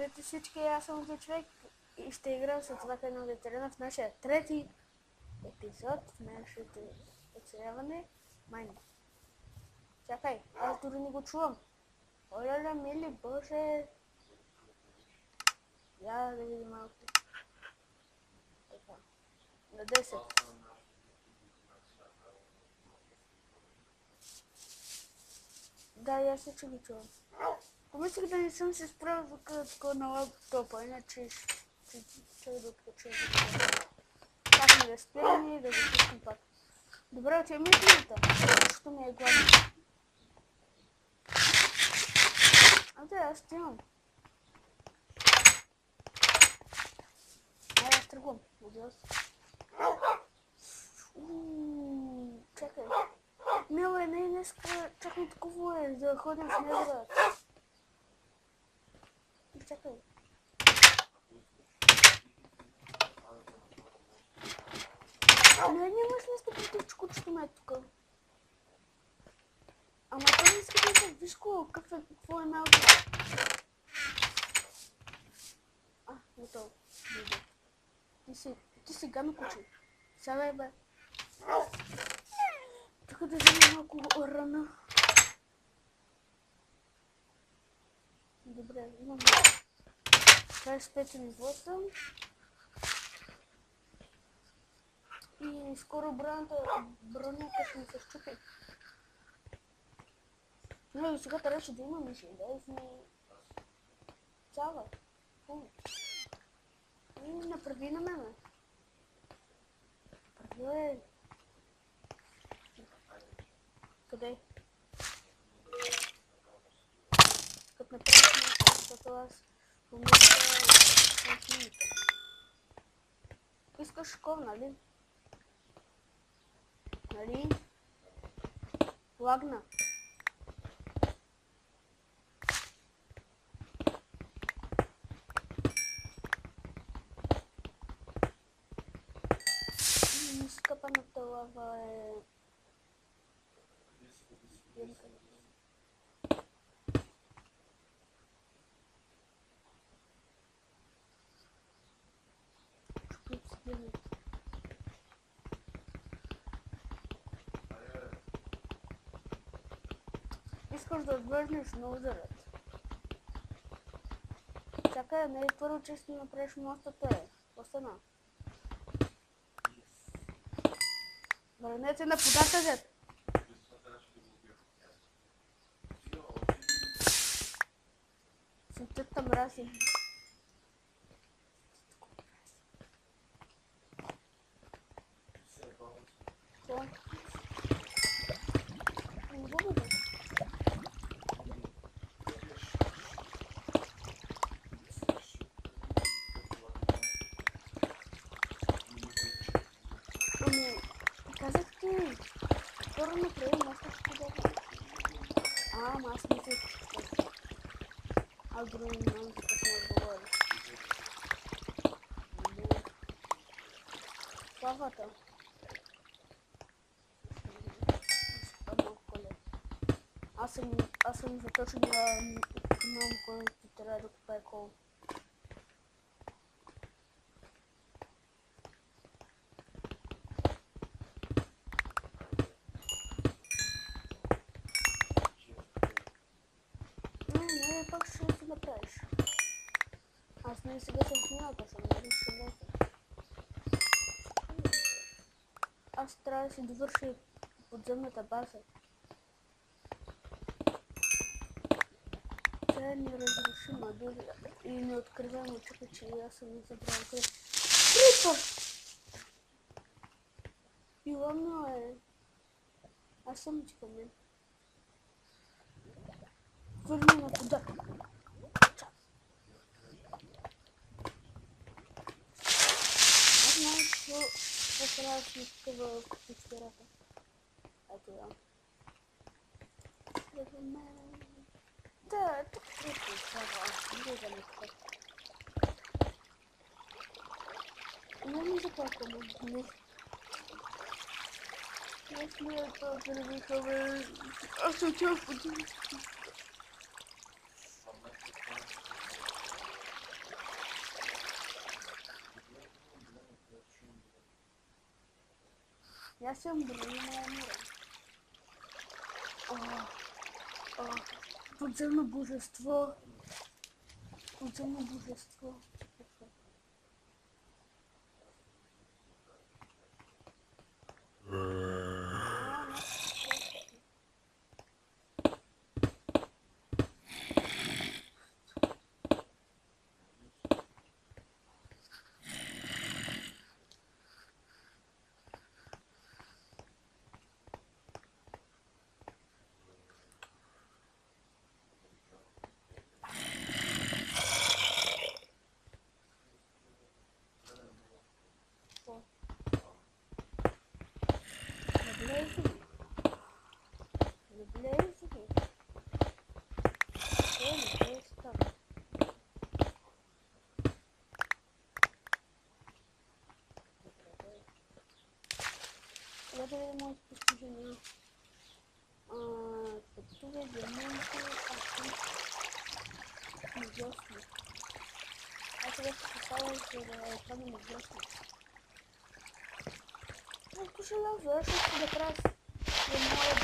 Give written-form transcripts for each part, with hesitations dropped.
Здравейте всички, аз съм човек и ще играм с това едно ветерана в нашия трети епизод в нашето оцеляване Майнинг. Чакай, аз дори не го чувам. Оля, мили боже. Я да видим малко. Така. На 10. Да, аз също го чувам. Помислих да не съм се справил докато на лаптопа, иначе ще да откача. Чакам да спрем и да го пускам пак. Добре, отиваме в минута, защото ми е гладно. Да, аз стимам. Айде, аз тръгвам. Надявам се. Чакай. Мила, не днеска, чакай такова е, да ходим в Незера. Чакай. Не имаш нещо против кучето ме тук. Ама той не иска да виж какво е малко. Готово. Ти си гами куче. Сега бе. Тук да взема малко рана. Добре, имам 25 ниво съм. И скоро бронята ще ми се щупи. Но и сега трябваше да има миши, да изми цяла. И направи на мене. Направи. Къде? Като направиш нещо, защото аз в момента съм в минута. Искаш кол, нали? Нали? Лагна. Скъпаната лава е... Искаш да отвърнеш на озерът. Чакай, не е първо, че ще направиш мостата е. Остана. Върнете на подата, дед. Светът мрази. Какво? Не го бъде. Казах ти, първо направи моста с подата. Ама аз не се чувствам. Аз други не знам за какво сме отговори. Славата. Аз съм заточен да имам който трябва да купая кол. Не, пак ще си направиш. Аз не сега съм в миналата, съм не ще съм. Аз трябва да си довърши подземната база. Тя е неразрешима и неоткриваема, чука, че аз съм не забрала къде. Крипа! И ламно е. Аз съм ти към мен. Върни на вода. Аз знам, че трябва да сме такава купичкерата. Ето я. Да, тук е това. Не знам какво. Не за толкова не. Аз не е това превиха, бе. Аз се отивам в подивите. Аз съм бронирана мира. Подземно божество. Подземно божество. Я тебе мой постижение. Фактура, диаманты, небесный. Я тебе подписала, что это небесный. Ну, слушай, я что как раз молодая.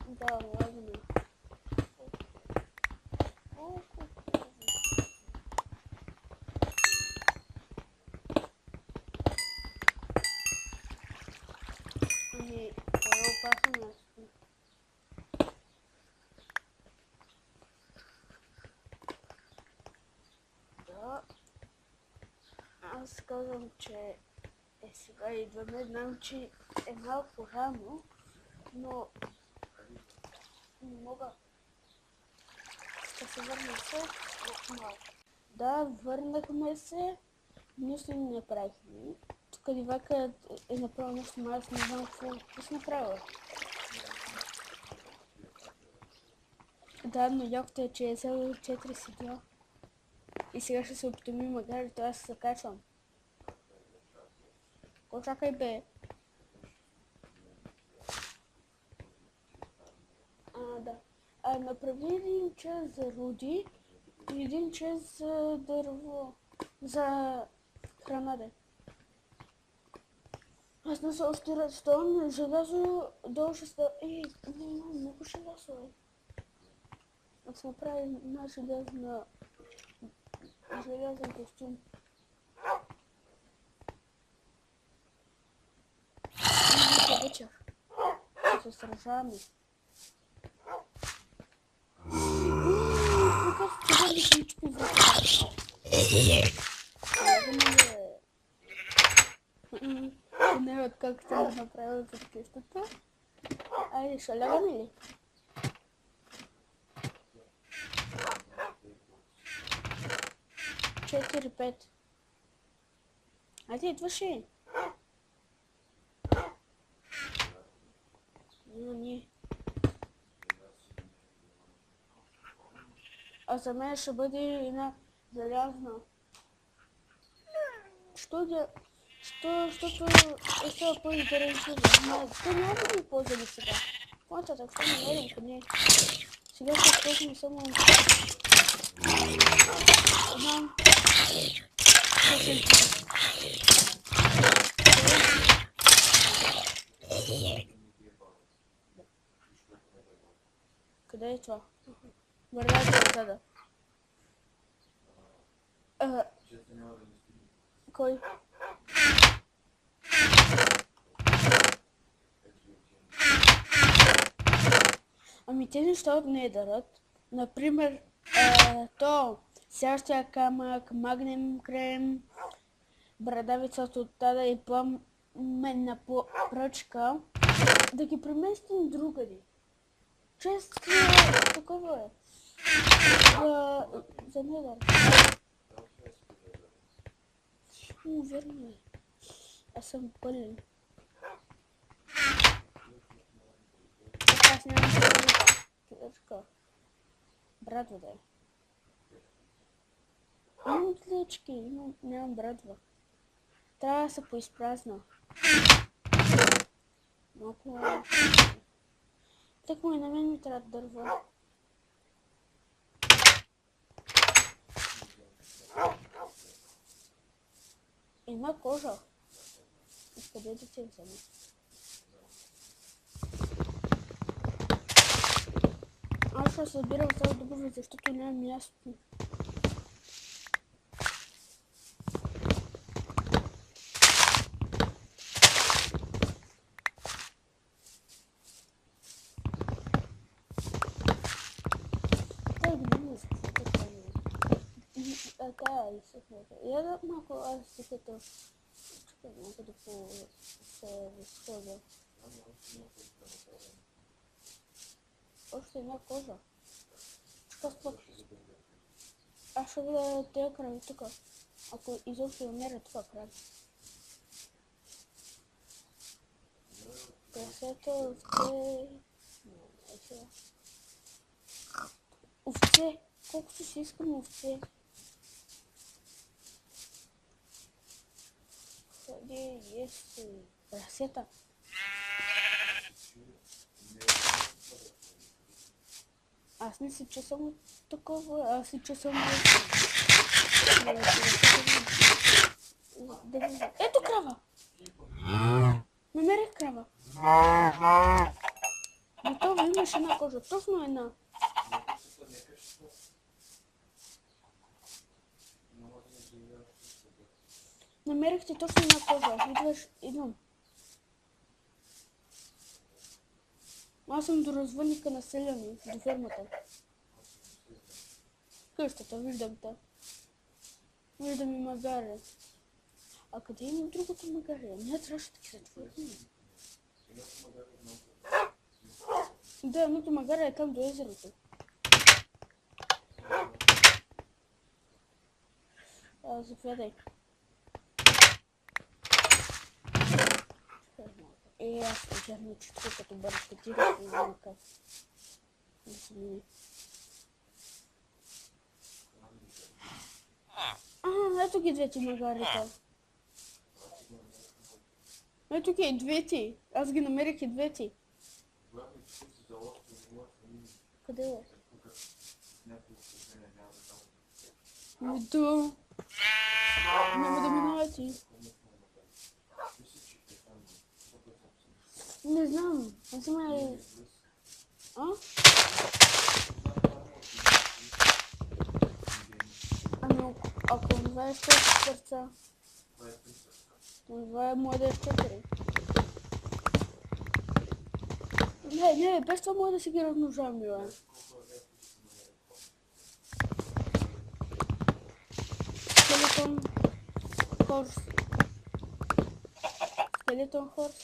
Да, ладно. И опасность. Да. Аз казвам, че сега идваме, знам, че е малко рано, но не мога да се върна след малко. Да, върнахме се, нищо не направихме. Тук дивака е направил нещо, но аз не знам какво си направила. Да, но якото е, че е взел 4 седла. И сега ще се опитаме, макар и това се закачвам. Ко чакай бе? Да. Направи един час за руди и един час за дърво. За храна, де. Аз не се още редстоун, желязо долу ще става. Много желязо е. Аз направи една желязен костюм. И вечер. Ще се сражаваме. Как ще бъде всичко за това? Не от как съм направила за оркестрата. Айде, ще лягаме ли? Четири, пет. Айде, идваш ли? Не. А за мен ще бъде една залязна. Защото е това по-интересно. Но те няма да ги ползвали сега. По-нататък ще не едем по нея. Сега ще използваме само знам. Къде е това? Вървайте отзада. Кой? Ами те неща от Недърът, например, сящия камък, магнем крем, брадавицата от тада и пламенна пръчка, да ги преместим другаде. Често такова е. За Недър. Верно е. Аз съм пълен. Аз нямам клечка. Брадва да е. Имам клечки, нямам брадва. Трябва да се поизпразна. Малко е. Так му и на мен ми трябва дърво. Има кожа. Откъде да ти взема? Аз ще събирам сега добре, защото няма място. Така и се хвата. Я да малко аз си като... Чакай малко да се разходя. Още една кожа. Чакай спок. Аз ще видя тези крави тук. Ако изобщо намеря това крави. Прасета, овце... Овце! Колкото си искам овце. Къде есть прасета? Аз не си че съм такова, аз си че съм... Ето крава! Намерих крава. Готово, имаш една кожа, точно една. Намерих ти точно една кожа, идваш, идвам. Аз съм до развънника на селяни, до фермата. Къщата, виждам те. Виждам и магаре. А къде има другото магаре? Не, трябваше да ги затворим. Да, едното магаре е там до езерото. Заповядай. Аз пожарно чувствую, като барикадирах и няма как да се мине. Ето ги двете магарите. Ето ги и двете. Аз ги намерих и двете. Къде е? Ето. Няма да минавате. Не знам. Аз има... Ами, ако това е 100 сърца, това е може да е 4. Не, без това може да си ги размножавам, Мила. Скелетон хорс. Скелетон хорс.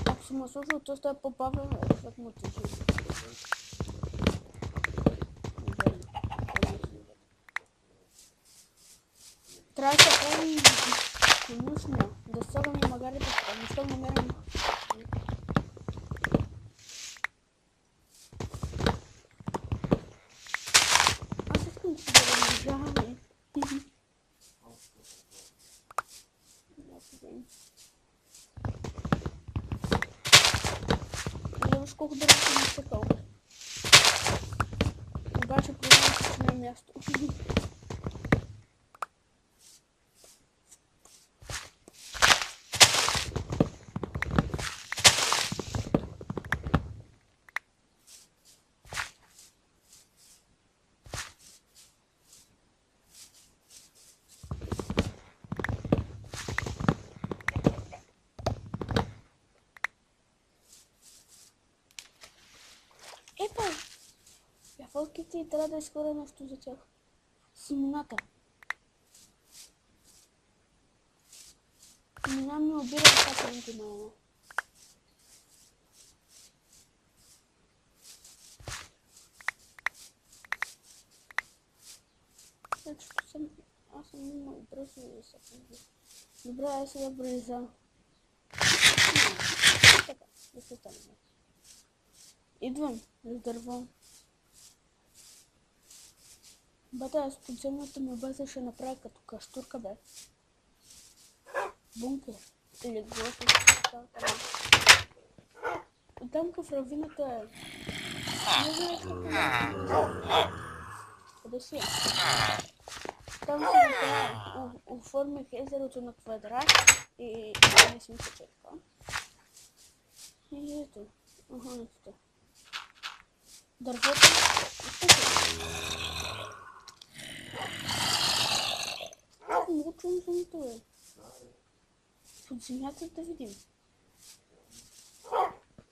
Ако си ме слушал, то сте по-бавен, защото му тежи. Трябва да се правим конюшня, да слагаме магарите, не ще намерим. Аз искам да си да размножаваме. Виж колко дърво съм изсекал. Обаче проблемът е, че няма място. Епа! Ябълките и трябва да изхвърля нещо за тях. Семената. Семена ми обира всяка година. Аз съм имал бързо и са. Добре, аз сега бриза. Така, да се стане. Идвам с дърво. Бата, аз подземната ми база ще направя като каштурка, бе. Бункер. Или гласа. И там в равината е. Не знаеш какво е. Къде си? Там си направя. Оформих езерото на квадрат и не си мисля, че е така. И ето. Ето. Дървото. Много чувам звънито, бе. Под земята да видим.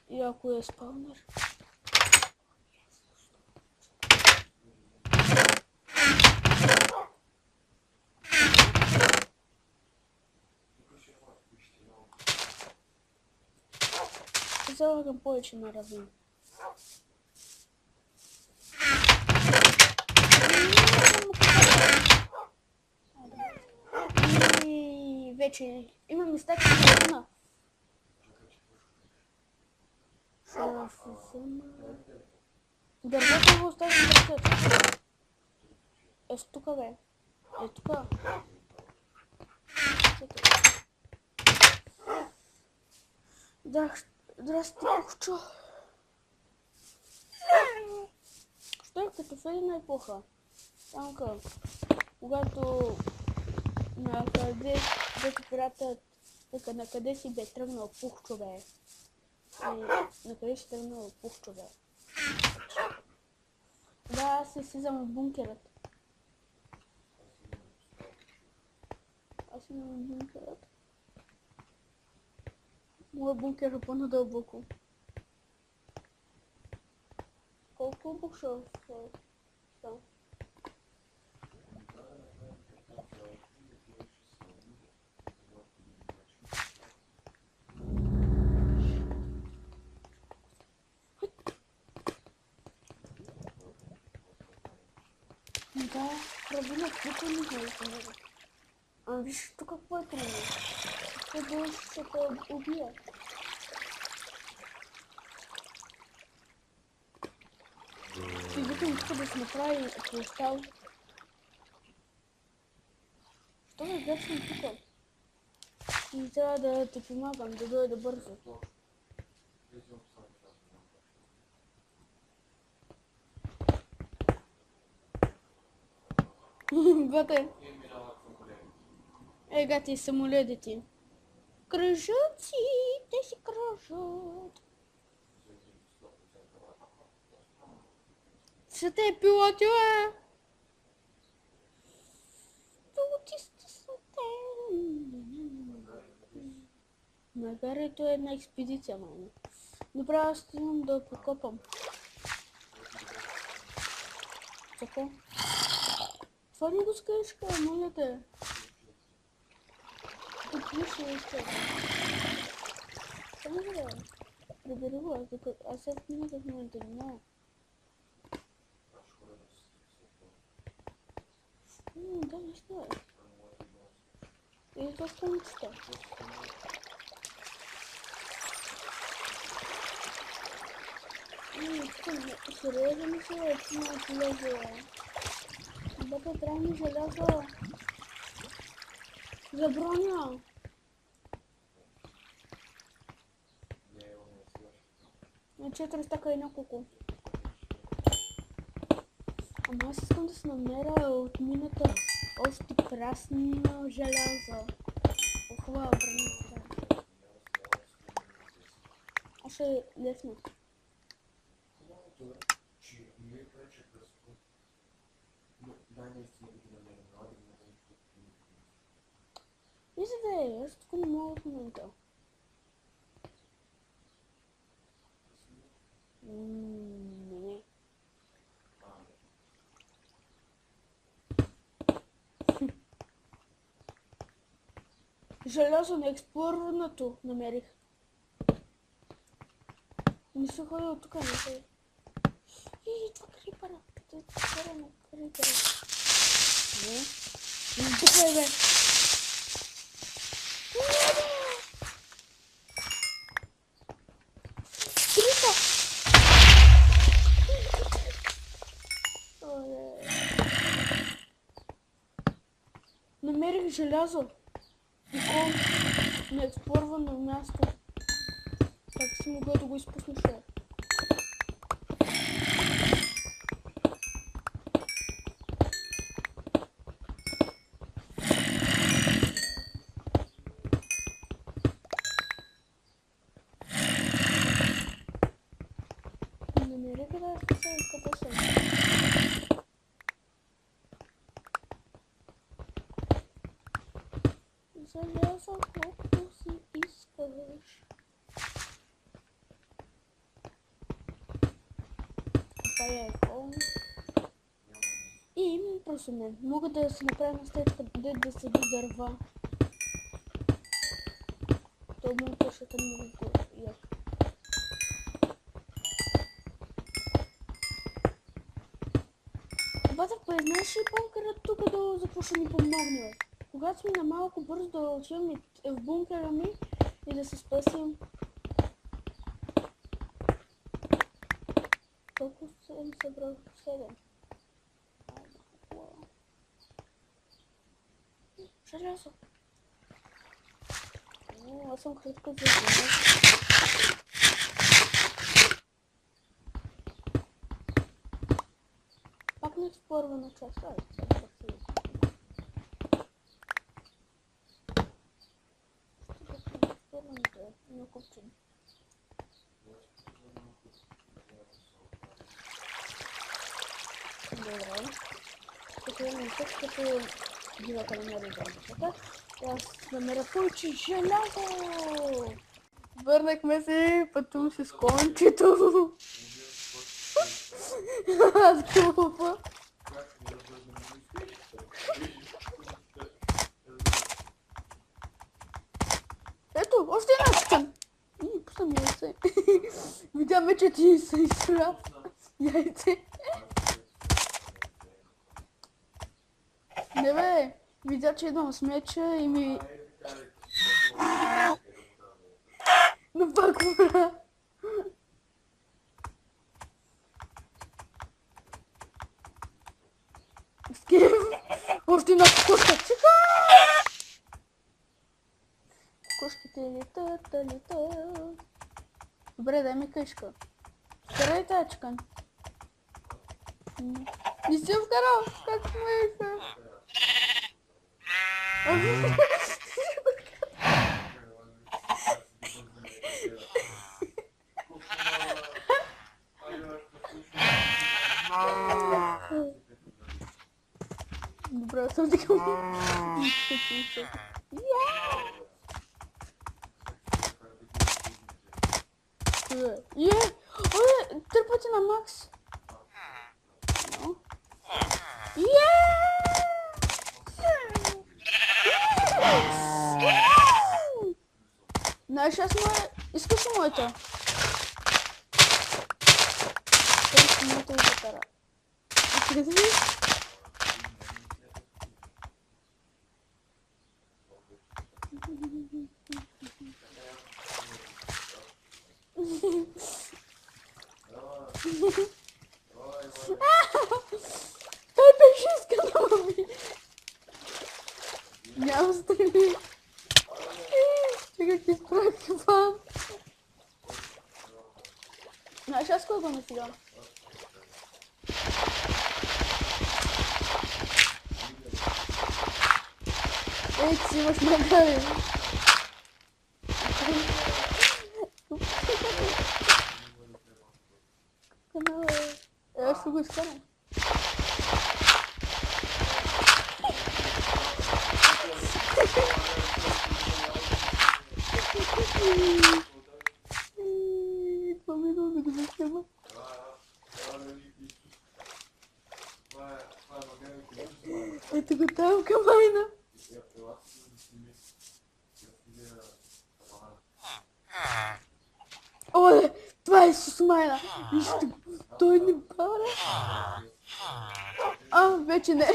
И ако е спаунър. Залагам повече на равнина. И вече има места, където има. Дървото го остави да растат. Ето тук, бе. Ето тук. Да, здрасти, кухчо. Що е като в една епоха? Там когато на къде дето пиратът, на къде си бе тръгнал Пухчо, бе? На къде си тръгнал Пухчо, бе? Да, аз се слизам в бункерът. Аз имам в бункерът. Моя бункер е по-надълбоко. Колко букшов са? Да, проблема тук не знае. Виж тук какво е трудно. Това ще те убие. И викам иска да се направи кристал. Що ме гръчвам тук? И трябва да те помагам, да дойде бързо. Бате. Гати самолетите. Кръжат си, те си кръжат. Са те пилоти, бе! Пилотисти са те. Нагарето е една експедиция, мама. Добре, аз имам да покопам. Какво? Това не го скажеш, моля те. Отлично иска. Само да прибери го, аз се вмина в момента не мога. Да, нещо е. И това кончета. Сериозно ми се е, че ме отлезе. Бата, трябва ми желязо. За броня. На 4 стака и няколко. Ама аз искам да се намеря от мината още красна желяза. Хубава броня. Аз ще лесна. Вижте, да аз тук не мога в момента. Не. Желязо на експлорирането намерих. Не се ходи от тук, не се. И това крипъра. Това на крипъра. Не. Тук е, бе. желязо. Никол, неексплорвано място. Как си могла да го изпуснеш? Намери къде съм. Желязо, колко си искаш. Това е iPhone. И просто не. Мога да си направя настечка, да съди дърва. То му ще много як. Обаче, знаеш ли бункера тук долу за какво ще ни помогне? Когато сме на малко бързо да отиваме в бункера ми и да се спасим. Колко съм събрал? 7. Желязо. Аз съм критка за това. Пак не спорва на часа. На купчен. Добре. Като имам тук, като дивата намери замъчата. Аз намеря повече желязо! Върнахме се, пътувам се с кончето. Аз глупа. Ето, още една чекан. И, пусна ми яйце. Видяме, че ти се изправ. Яйце. Не бе, видя, че идвам с меча и ми... Но пак умра. Скив. Още една кошка. Чека! Кошките летат. Добре, дай ми къшка. Вкарай тази чекан. Не си вкарал. Как смееха? Добре, съм така ми. Оле, 3 пъти на макс. Знаеш, аз моя... Искаш ли моята? Искаш моята и закара. Искаш ли? Той беше искал да ми. Няма стрели. Чакай, ти справи фан. Знаеш, аз колко не сега? Ей, ти си имаш нагари. Канал е... Аз ще го изкарам. Това ми е много да го снима. Ето го там, камайна. Оле, това е Сусмайна. Вижте го, той не пара. Вече не.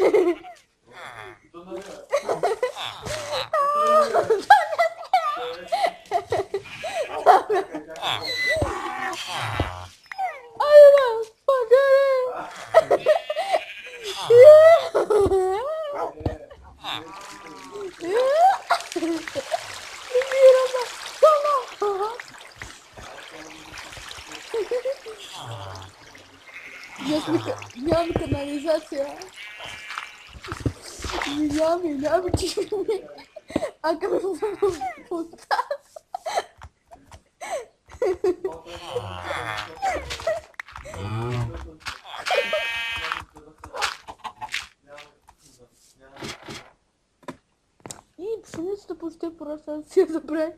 Miałem kanalizacja. Miałem ci. A puta. И пшеницата почти просто си я забрах.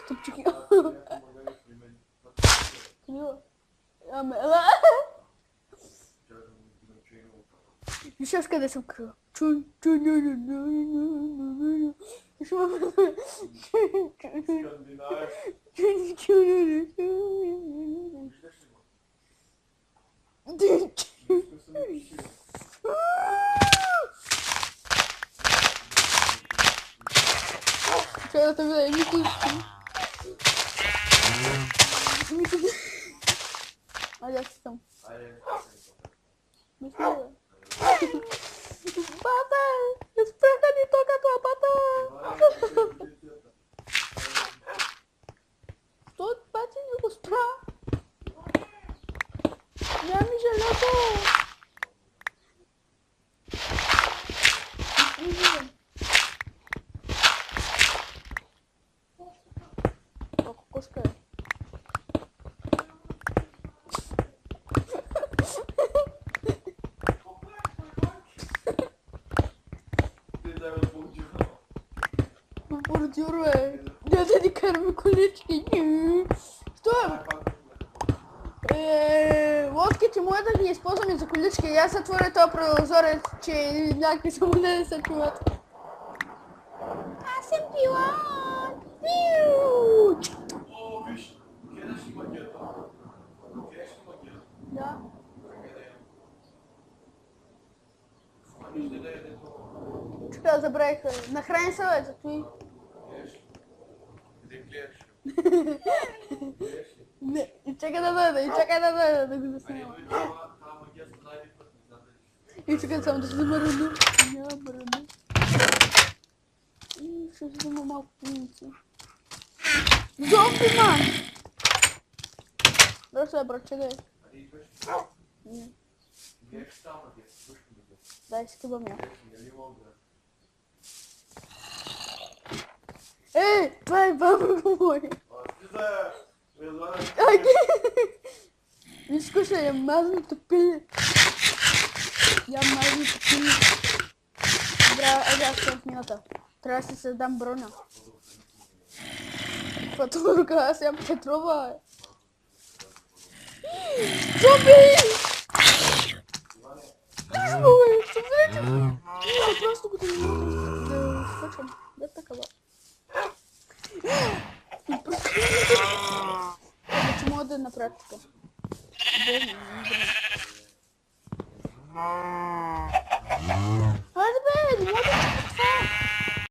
Стопчики. Амела. И сейчас къде съм крила? Чего ты меня не пустишь? А я что там? Bata! Espera de tocar tua bata! Estou batendo os pra. Já me gelou! Кошка. Бордюр, я не кормлю кулички. Что? Лодки, чему это не используем за кулички? Я сотворю то прозорец, че някакви самолети се чуват. Аз съм пилот! О, виж, гледаш ли макета? Гледаш ли макета? Да. Вижда да е дето. Чакай, забравих. Нахрани се, бе, затои. Гледаш ли? Къде гледаш? Гледаш ли? Не, и чакай да дойде, да го А заснимам. ето и това магия са най-един път, не знам дали. И чакай само да се замърна. Няма мърна. И ще взема малко пиница. Зомби, ман! Да се, брат, чакай. А ти идваш ли? Не. Гледаш ли там магия? Външно магия? Дай си къбам я. Гледаш ли? Нали мога да? Това е баба говори. Ти за... Разлага. Айде! Виж коша, я мазното пиле. Я мазното пиле. Добре, айде аз съм в минута. Трябва да си създам броня. Каквато рука, аз ям Петрова. Зомби! Просто го да скачам. Да такава. Почему да на практика? Айде бе, не мога да